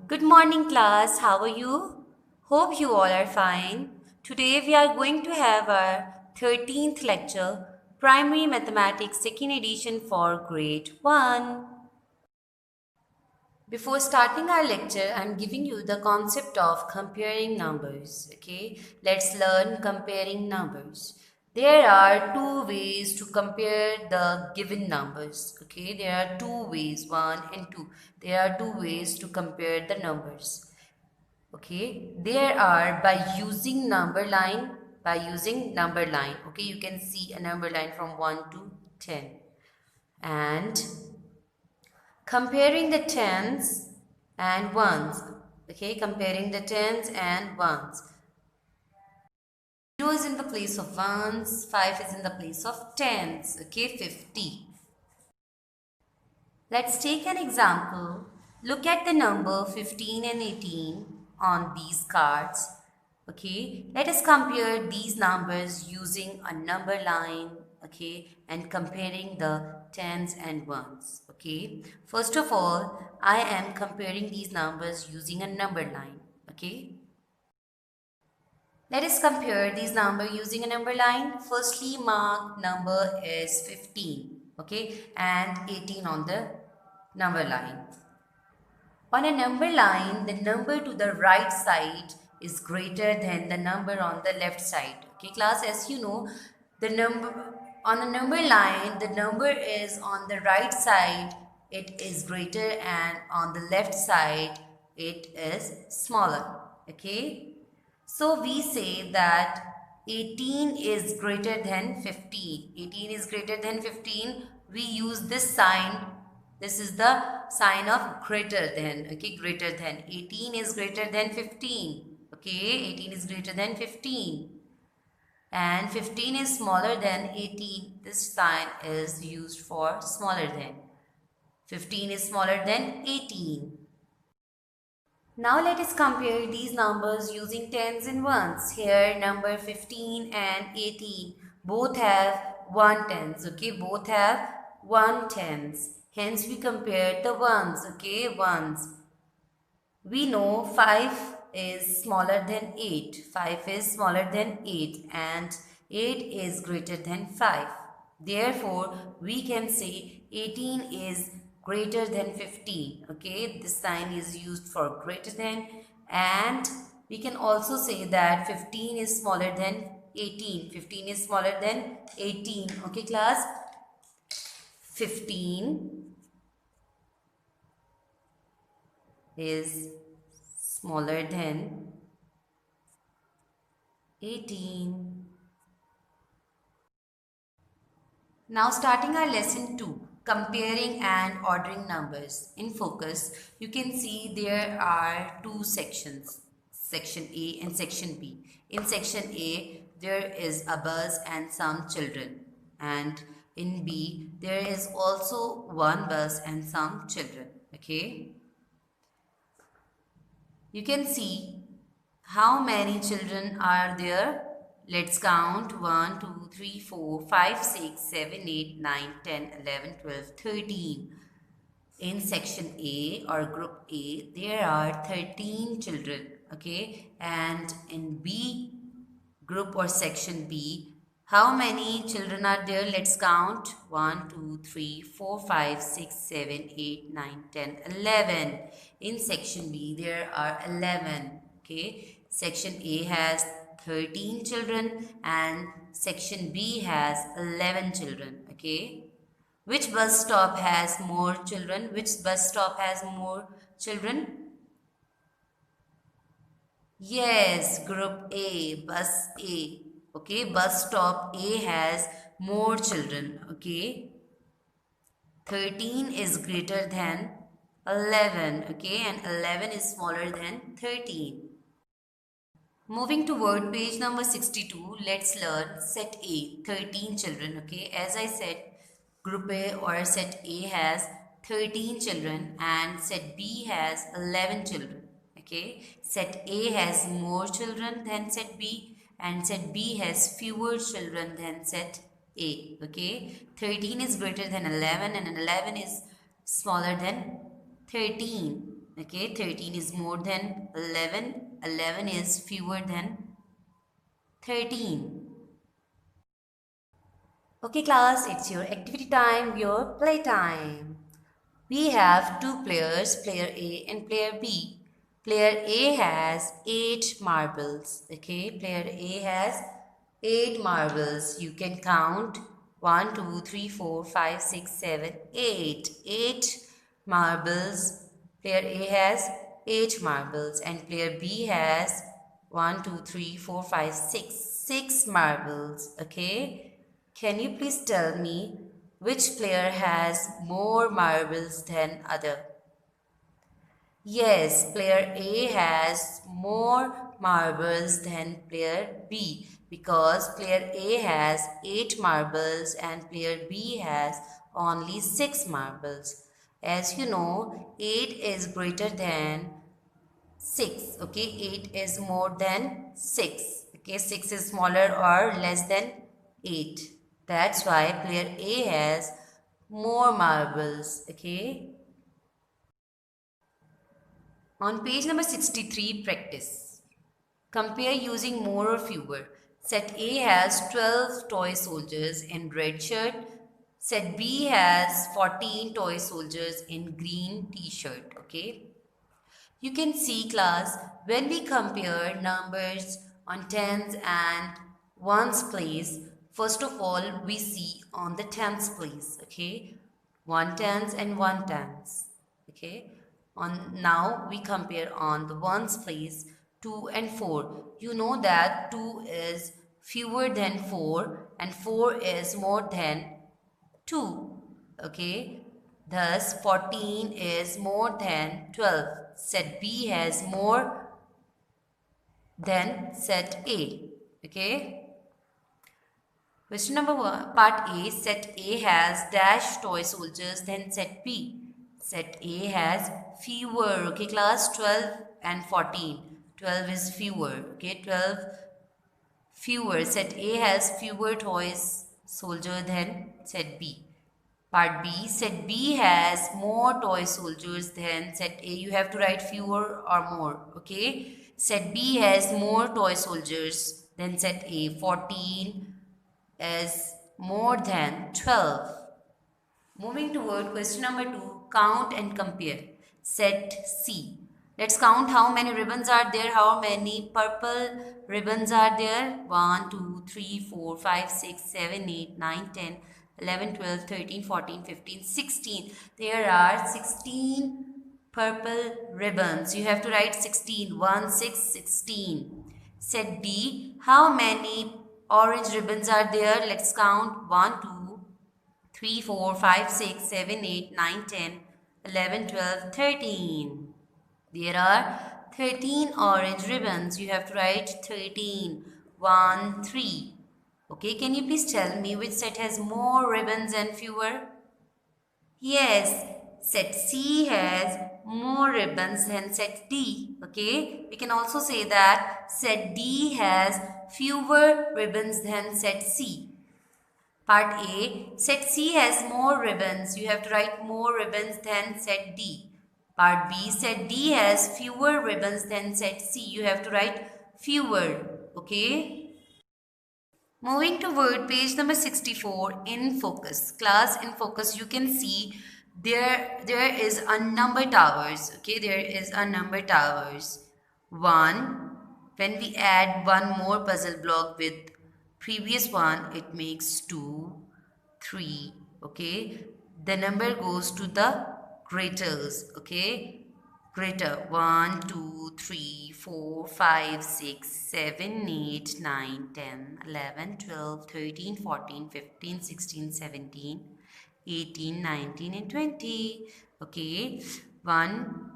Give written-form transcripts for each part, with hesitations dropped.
Good morning, class. How are you? Hope you all are fine. Today we are going to have our 13th lecture, Primary Mathematics Second Edition for Grade 1. Before starting our lecture, I'm giving you the concept of comparing numbers. Okay, let's learn comparing numbers. There are two ways to compare the given numbers. Okay, there are two ways, one and two. There are two ways to compare the numbers. Okay, there are by using number line. Okay, you can see a number line from 1 to 10 and comparing the tens and ones. Okay, comparing the tens and ones. 0 is in the place of ones, 5 is in the place of tens. Okay, 50. Let's take an example. Look at the number 15 and 18 on these cards. Okay, let us compare these numbers using a number line, okay, and comparing the tens and ones. Okay, first of all, I am comparing these numbers using a number line. Okay, let us compare these numbers using a number line. Firstly, mark number is 15, okay, and 18 on the number line. On a number line, the number to the right side is greater than the number on the left side. Okay, class, as you know, the number on a number line, the number is on the right side, it is greater, and on the left side, it is smaller. Okay, so we say that 18 is greater than 15. 18 is greater than 15. We use this sign. This is the sign of greater than. Okay, greater than. 18 is greater than 15. Okay, 18 is greater than 15. And 15 is smaller than 18. This sign is used for smaller than. 15 is smaller than 18. Now let us compare these numbers using tens and ones. Here number 15 and 18 both have 1 tens. Okay, both have 1 tens. Hence we compare the ones. Okay, ones. We know 5 is smaller than 8. 5 is smaller than 8 and 8 is greater than 5. Therefore, we can say 18 is greater than 15. Okay, this sign is used for greater than, and we can also say that 15 is smaller than 18. 15 is smaller than 18. Okay, class? 15 is smaller than 18. Now starting our lesson 2, comparing and ordering numbers. In focus, you can see there are two sections, section A and section B. In section A, there is a bus and some children. And in B, there is also one bus and some children. Okay. You can see how many children are there. Let's count 1, 2, 3, 4, 5, 6, 7, 8, 9, 10, 11, 12, 13. In section A or group A, there are 13 children. Okay. And in B group or section B, how many children are there? Let's count 1, 2, 3, 4, 5, 6, 7, 8, 9, 10, 11. In section B, there are 11. Okay, section A has 13 children and section B has 11 children. Okay, which bus stop has more children? Which bus stop has more children? Yes, group A, bus A. Okay, bus stop A has more children. Okay, 13 is greater than 11. Okay, and 11 is smaller than 13. Moving toward page number 62, let's learn set A, 13 children. Okay, as I said, group A or set A has 13 children and set B has 11 children. Okay, set A has more children than set B and set B has fewer children than set A. Okay, 13 is greater than 11 and 11 is smaller than 13. Okay, 13 is more than 11. 11 is fewer than 13. Okay class, it's your activity time, your play time. We have two players, player A and player B. Player A has 8 marbles. Okay, player A has 8 marbles. You can count 1, 2, 3, 4, 5, 6, 7, 8. 8 marbles. Player A has 8 marbles and player B has 1, 2, 3, 4, 5, 6. 6 marbles. Okay. Can you please tell me which player has more marbles than other? Yes, player A has more marbles than player B because player A has 8 marbles and player B has only 6 marbles. As you know, 8 is greater than 6. Okay, 8 is more than 6. Okay, 6 is smaller or less than 8. That's why player A has more marbles. Okay. On page number 63, practice. Compare using more or fewer. Set A has 12 toy soldiers in red shirt. Set B has 14 toy soldiers in green t-shirt. Okay. You can see class, when we compare numbers on tens and ones place, first of all we see on the tens place, okay, one tens and one tens, okay. On now we compare on the ones place 2 and 4. You know that 2 is fewer than 4 and 4 is more than 2. Okay. Thus 14 is more than 12. Set B has more than set A. Okay. Question number 1, part A. Set A has dash toy soldiers than set B. Set A has fewer. Okay, class, 12 and 14. 12 is fewer. Okay, 12 fewer. Set A has fewer toys soldier than set B. Part B, set B has more toy soldiers than set A. You have to write fewer or more, okay? Set B has more toy soldiers than set A. 14 is more than 12. Moving toward question number 2, count and compare. Set C. Let's count how many ribbons are there, how many purple ribbons are there. 1, 2, 3, 4, 5, 6, 7, 8, 9, 10, 11, 12, 13, 14, 15, 16. There are 16 purple ribbons. You have to write 16. 1, 6, 16. Set D. How many orange ribbons are there? Let's count. 1, 2, 3, 4, 5, 6, 7, 8, 9, 10, 11, 12, 13. There are 13 orange ribbons. You have to write 13. 1, 3. Okay, can you please tell me which set has more ribbons and fewer? Yes, set C has more ribbons than set D. Okay, we can also say that set D has fewer ribbons than set C. Part A, set C has more ribbons. You have to write more ribbons than set D. Part B, set D has fewer ribbons than set C. You have to write fewer. Okay. Moving to word page number 64, in focus. Class, in focus, you can see there is a number towers. Okay, there is a number towers. 1. When we add one more puzzle block with previous one, it makes 2, 3. Okay, the number goes to the graters. Okay, greater 1, 2, 3, 4, 5, 6, 7, 8, 9, 10, 11, 12, 13, 14, 15, 16, 17, 18, 19 and 20. Okay, 1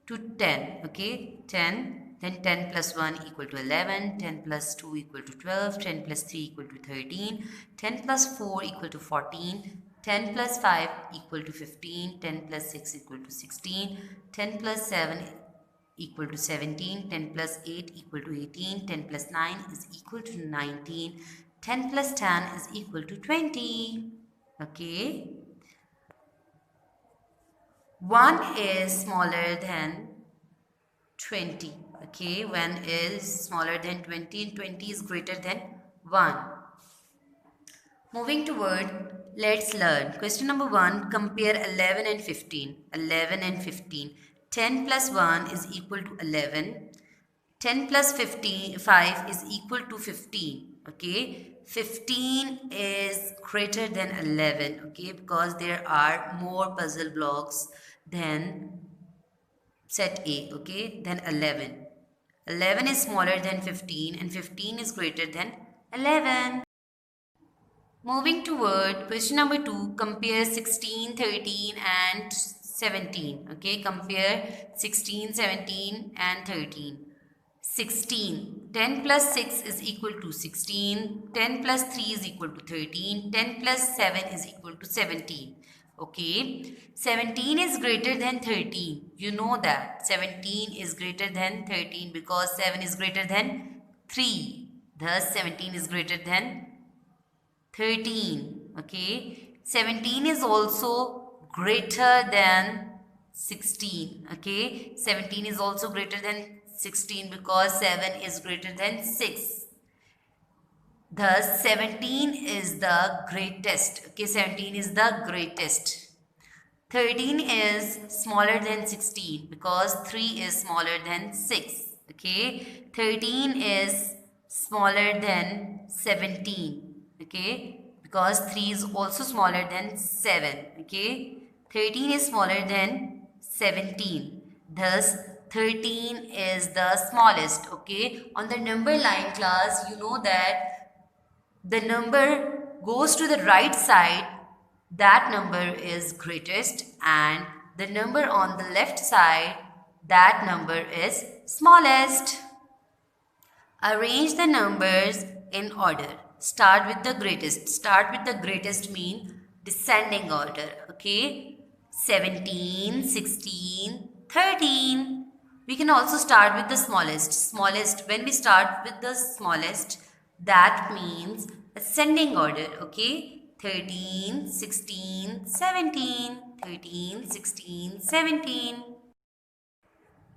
to 10. Okay, 10, then 10 plus 1 equal to 11, 10 plus 2 equal to 12, 10 plus 3 equal to 13, 10 plus 4 equal to 14, 10 plus 5 equal to 15, 10 plus 6 equal to 16, 10 plus 7 equal to 17, 10 plus 8 equal to 18, 10 plus 9 is equal to 19, 10 plus 10 is equal to 20. Okay. 1 is smaller than 20. Okay, 1 is smaller than 20 and 20 is greater than 1. Moving toward, let's learn. Question number 1, compare 11 and 15. 11 and 15. 10 plus 1 is equal to 11. 10 plus 5 is equal to 15. Okay, 15 is greater than 11. Okay, because there are more puzzle blocks than set A. Okay, than 11. 11 is smaller than 15 and 15 is greater than 11. Moving toward question number 2, compare 16, 13 and 17. Okay, compare 16, 17 and 13. 16. 10 plus 6 is equal to 16. 10 plus 3 is equal to 13. 10 plus 7 is equal to 17. Okay. 17 is greater than 13. You know that. 17 is greater than 13 because 7 is greater than 3. Thus, 17 is greater than 13. Okay. 17 is also greater than 16. Okay. 17 is also greater than 16 because 7 is greater than 6. Thus, 17 is the greatest. Okay. 17 is the greatest. 13 is smaller than 16 because 3 is smaller than 6. Okay. 13 is smaller than 17. Okay. Because 3 is also smaller than 7. Okay. 13 is smaller than 17. Thus, 13 is the smallest. Okay. On the number line class, you know that the number goes to the right side, that number is greatest, and the number on the left side, that number is smallest. Arrange the numbers in order. Start with the greatest. Start with the greatest mean descending order. Okay. 17, 16, 13. We can also start with the smallest. Smallest, when we start with the smallest, that means ascending order. Okay. 13, 16, 17. 13, 16, 17.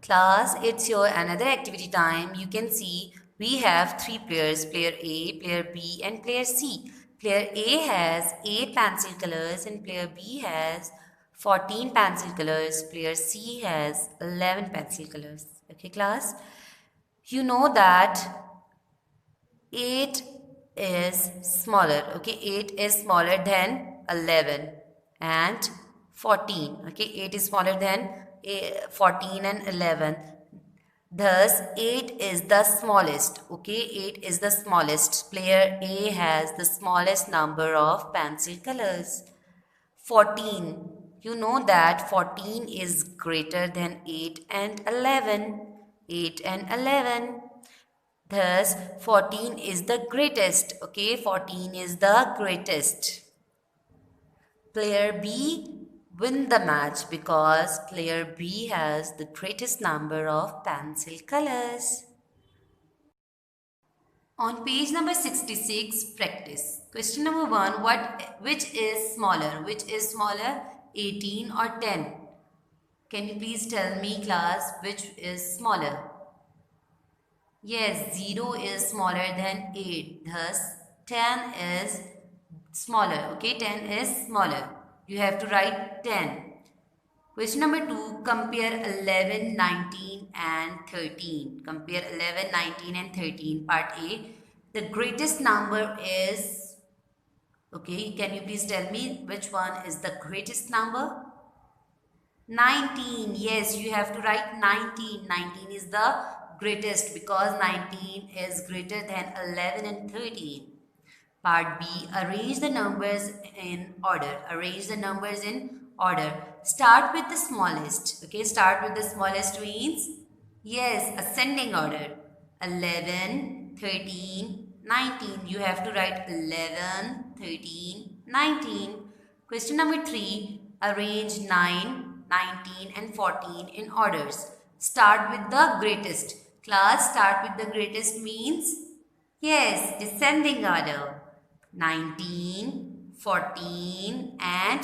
Class, it's your another activity time. You can see we have 3 players, player A, player B and player C. Player A has 8 pencil colors and player B has 14 pencil colors. Player C has 11 pencil colors. Okay class, you know that 8 is smaller. Okay, 8 is smaller than 11 and 14. Okay, 8 is smaller than 14 and 11. Thus, 8 is the smallest. Okay, 8 is the smallest. Player A has the smallest number of pencil colors. 14. You know that 14 is greater than 8 and 11. 8 and 11. Thus, 14 is the greatest. Okay, 14 is the greatest. Player B win the match because player B has the greatest number of pencil colors. On page number 66, practice. Question number 1, which is smaller? Which is smaller, 18 or 10? Can you please tell me class, which is smaller? Yes, 0 is smaller than 8. Thus, 10 is smaller. Okay, 10 is smaller. You have to write 10. Question number 2, compare 11, 19 and 13. Compare 11, 19 and 13. Part A. The greatest number is, okay, can you please tell me which one is the greatest number? 19. Yes, you have to write 19. 19 is the greatest because 19 is greater than 11 and 13. Part B, arrange the numbers in order. Arrange the numbers in order. Start with the smallest. Okay, start with the smallest means, yes, ascending order. 11, 13, 19. You have to write 11, 13, 19. Question number 3, arrange 9, 19 and 14 in orders. Start with the greatest. Class, start with the greatest means, yes, descending order. 19, 14 and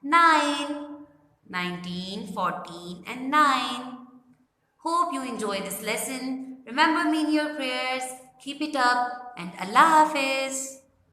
9. 19, 14, and 9. Hope you enjoy this lesson. Remember me in your prayers. Keep it up and Allah Hafiz.